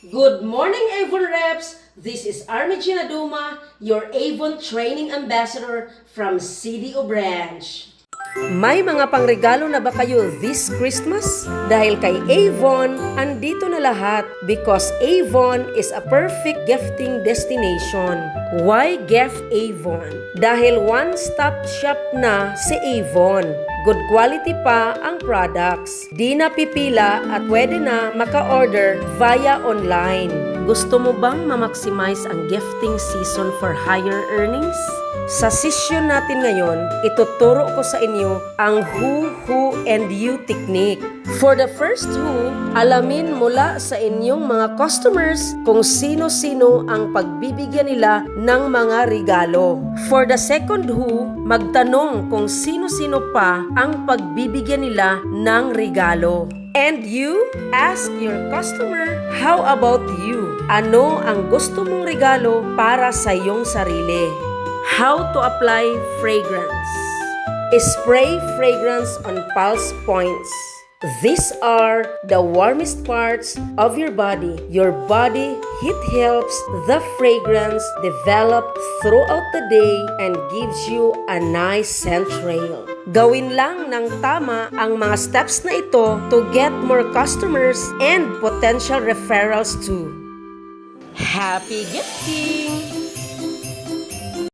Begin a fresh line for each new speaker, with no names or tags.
Good morning, Avon Reps! This is Army Gina Duma, your Avon Training Ambassador from CDO Branch. May mga pangregalo na ba kayo this Christmas? Dahil kay Avon, andito na lahat because Avon is a perfect gifting destination. Why gift Avon? Dahil one-stop shop na si Avon. Good quality pa ang products. Di na pipila at pwede na maka-order via online. Gusto mo bang ma-maximize ang gifting season for higher earnings? Sa session natin ngayon, ituturo ko sa inyo ang who, and you technique. For the first who, alamin mula sa inyong mga customers kung sino-sino ang pagbibigyan nila ng mga regalo. For the second who, magtanong kung sino-sino pa ang pagbibigyan nila ng regalo. And you, ask your customer, how about you? Ano ang gusto mong regalo para sa iyong sarili? How to apply fragrance. Spray fragrance on pulse points. These are the warmest parts of your body. Your body heat helps the fragrance develop throughout the day and gives you a nice scent trail. Gawin lang ng tama ang mga steps na ito to get more customers and potential referrals too. Happy gifting!